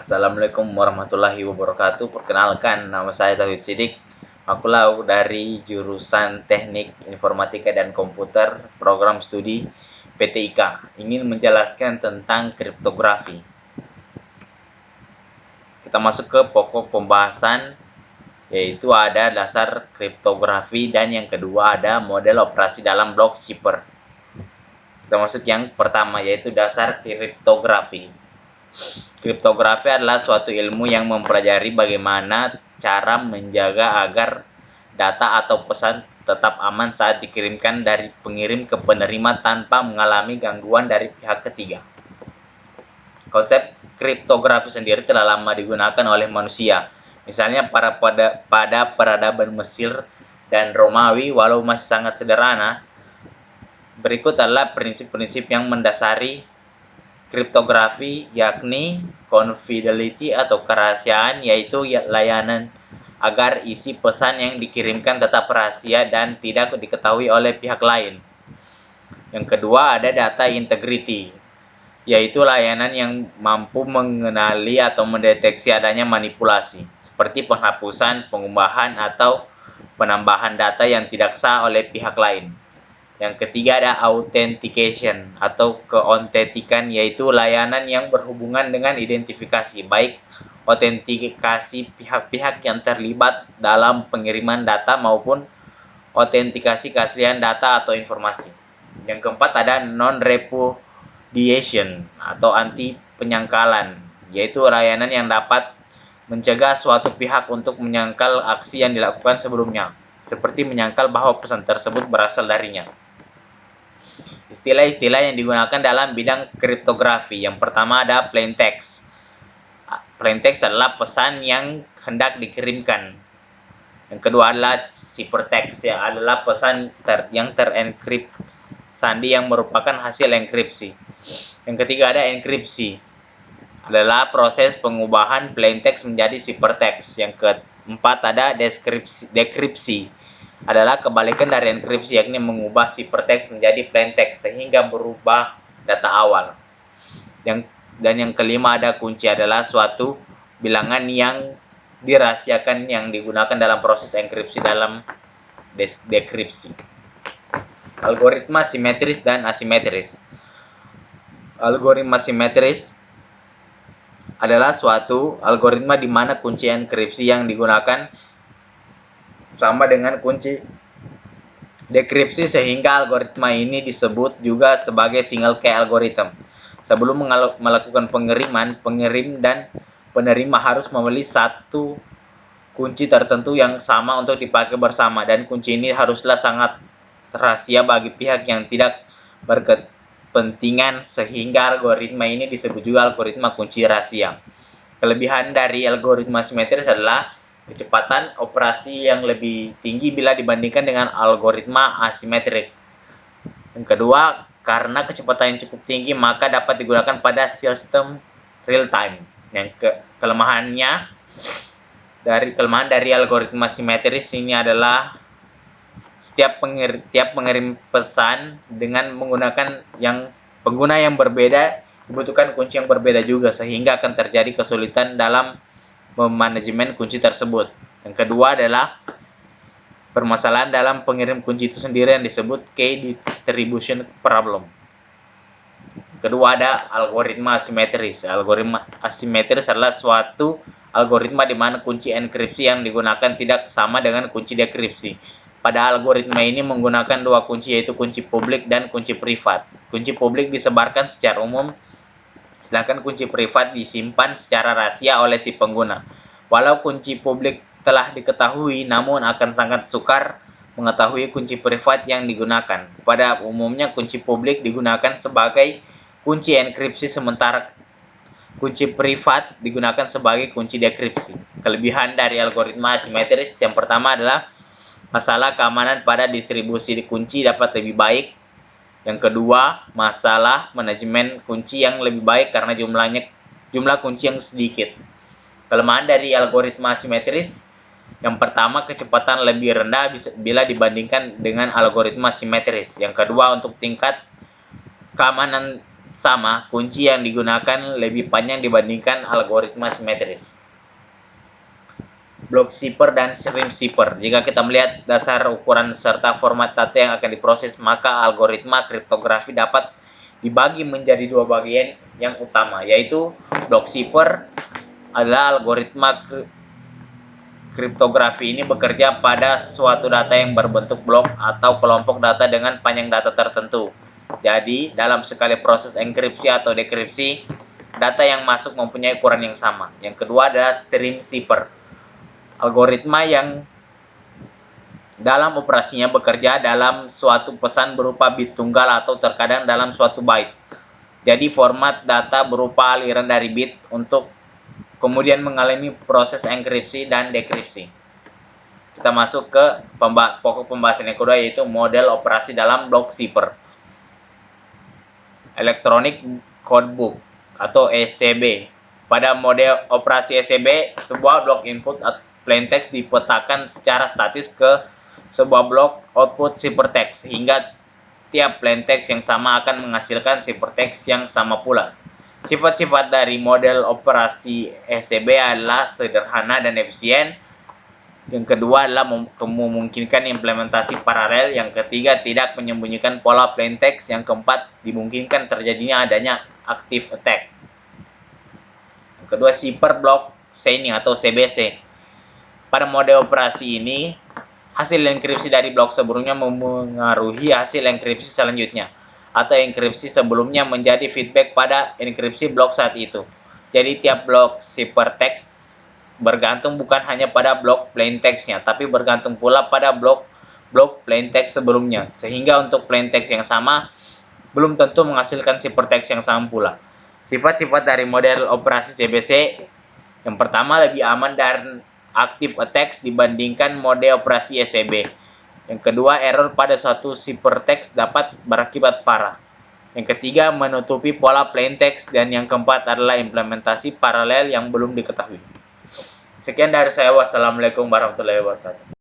Assalamualaikum warahmatullahi wabarakatuh. Perkenalkan, nama saya Tauhid Sidik. Akulah dari jurusan Teknik Informatika dan Komputer, program studi PTIK. Ingin menjelaskan tentang kriptografi. Kita masuk ke pokok pembahasan, yaitu ada dasar kriptografi dan yang kedua ada model operasi dalam blok cipher. Kita masuk yang pertama, yaitu dasar kriptografi. Kriptografi adalah suatu ilmu yang mempelajari bagaimana cara menjaga agar data atau pesan tetap aman saat dikirimkan dari pengirim ke penerima tanpa mengalami gangguan dari pihak ketiga. Konsep kriptografi sendiri telah lama digunakan oleh manusia. Misalnya pada peradaban Mesir dan Romawi, walau masih sangat sederhana. Berikut adalah prinsip-prinsip yang mendasari kriptografi, yakni confidentiality atau kerahasiaan, yaitu layanan agar isi pesan yang dikirimkan tetap rahasia dan tidak diketahui oleh pihak lain. Yang kedua ada data integrity, yaitu layanan yang mampu mengenali atau mendeteksi adanya manipulasi, seperti penghapusan, pengubahan, atau penambahan data yang tidak sah oleh pihak lain. Yang ketiga ada authentication atau keautentikan, yaitu layanan yang berhubungan dengan identifikasi, baik autentikasi pihak-pihak yang terlibat dalam pengiriman data maupun autentikasi keaslian data atau informasi. Yang keempat ada non-repudiation atau anti penyangkalan, yaitu layanan yang dapat mencegah suatu pihak untuk menyangkal aksi yang dilakukan sebelumnya, seperti menyangkal bahwa pesan tersebut berasal darinya. Istilah-istilah yang digunakan dalam bidang kriptografi. Yang pertama ada plain text. Plain text adalah pesan yang hendak dikirimkan. Yang kedua adalah ciphertext, yang adalah pesan yang terenkrip sandi yang merupakan hasil enkripsi. Yang ketiga ada enkripsi, adalah proses pengubahan plain text menjadi ciphertext. Yang keempat ada dekripsi, adalah kebalikan dari enkripsi, yakni mengubah ciphertext menjadi plain text sehingga berubah data awal. Dan yang kelima ada kunci, adalah suatu bilangan yang dirahasiakan yang digunakan dalam proses enkripsi dalam dekripsi. Algoritma simetris dan asimetris. Algoritma simetris adalah suatu algoritma di mana kunci enkripsi yang digunakan sama dengan kunci dekripsi, sehingga algoritma ini disebut juga sebagai single key algorithm. Sebelum melakukan pengiriman, pengirim dan penerima harus memilih satu kunci tertentu yang sama untuk dipakai bersama, dan kunci ini haruslah sangat rahasia bagi pihak yang tidak berkepentingan, sehingga algoritma ini disebut juga algoritma kunci rahasia. Kelebihan dari algoritma simetris adalah kecepatan operasi yang lebih tinggi bila dibandingkan dengan algoritma asimetrik. Yang kedua, karena kecepatan yang cukup tinggi maka dapat digunakan pada sistem real time. Yang kelemahan dari algoritma simetris ini adalah setiap pengirim pesan dengan menggunakan pengguna yang berbeda dibutuhkan kunci yang berbeda juga, sehingga akan terjadi kesulitan dalam memanajemen kunci tersebut. Yang kedua adalah permasalahan dalam pengirim kunci itu sendiri yang disebut key distribution problem. Kedua ada algoritma asimetris. Algoritma asimetris adalah suatu algoritma di mana kunci enkripsi yang digunakan tidak sama dengan kunci dekripsi. Pada algoritma ini menggunakan dua kunci, yaitu kunci publik dan kunci privat. Kunci publik disebarkan secara umum, sedangkan kunci privat disimpan secara rahasia oleh si pengguna. Walau kunci publik telah diketahui, namun akan sangat sukar mengetahui kunci privat yang digunakan. Pada umumnya kunci publik digunakan sebagai kunci enkripsi, sementara kunci privat digunakan sebagai kunci dekripsi. Kelebihan dari algoritma asimetris yang pertama adalah masalah keamanan pada distribusi kunci dapat lebih baik. Yang kedua, masalah manajemen kunci yang lebih baik karena jumlah kunci yang sedikit. Kelemahan dari algoritma asimetris yang pertama, kecepatan lebih rendah bila dibandingkan dengan algoritma simetris. Yang kedua, untuk tingkat keamanan sama, kunci yang digunakan lebih panjang dibandingkan algoritma simetris. Block zipper dan stream zipper. Jika kita melihat dasar ukuran serta format data yang akan diproses, maka algoritma kriptografi dapat dibagi menjadi dua bagian yang utama, yaitu block zipper adalah algoritma kriptografi ini bekerja pada suatu data yang berbentuk blok atau kelompok data dengan panjang data tertentu. Jadi, dalam sekali proses enkripsi atau dekripsi, data yang masuk mempunyai ukuran yang sama. Yang kedua adalah stream zipper. Algoritma yang dalam operasinya bekerja dalam suatu pesan berupa bit tunggal atau terkadang dalam suatu byte. Jadi format data berupa aliran dari bit untuk kemudian mengalami proses enkripsi dan dekripsi. Kita masuk ke pokok pembahasan yang kedua, yaitu model operasi dalam block zipper. Electronic Codebook atau ECB. Pada mode operasi ECB, sebuah blok input plaintext dipetakan secara statis ke sebuah blok output ciphertext, sehingga tiap plaintext yang sama akan menghasilkan ciphertext yang sama pula. Sifat-sifat dari model operasi ECB adalah sederhana dan efisien. Yang kedua adalah memungkinkan implementasi paralel. Yang ketiga, tidak menyembunyikan pola plaintext. Yang keempat, dimungkinkan terjadinya adanya active attack. Yang kedua, zipper block chaining atau CBC. Pada mode operasi ini, hasil enkripsi dari blok sebelumnya memengaruhi hasil enkripsi selanjutnya, atau enkripsi sebelumnya menjadi feedback pada enkripsi blok saat itu. Jadi tiap blok ciphertext bergantung bukan hanya pada blok plaintext-nya, tapi bergantung pula pada blok plaintext sebelumnya. Sehingga untuk plaintext yang sama belum tentu menghasilkan ciphertext yang sama pula. Sifat-sifat dari model operasi CBC, yang pertama, lebih aman dan active attacks dibandingkan mode operasi ECB. Yang kedua, error pada suatu ciphertext dapat berakibat parah. Yang ketiga, menutupi pola plaintext. Dan yang keempat adalah implementasi paralel yang belum diketahui. Sekian dari saya. Wassalamualaikum warahmatullahi wabarakatuh.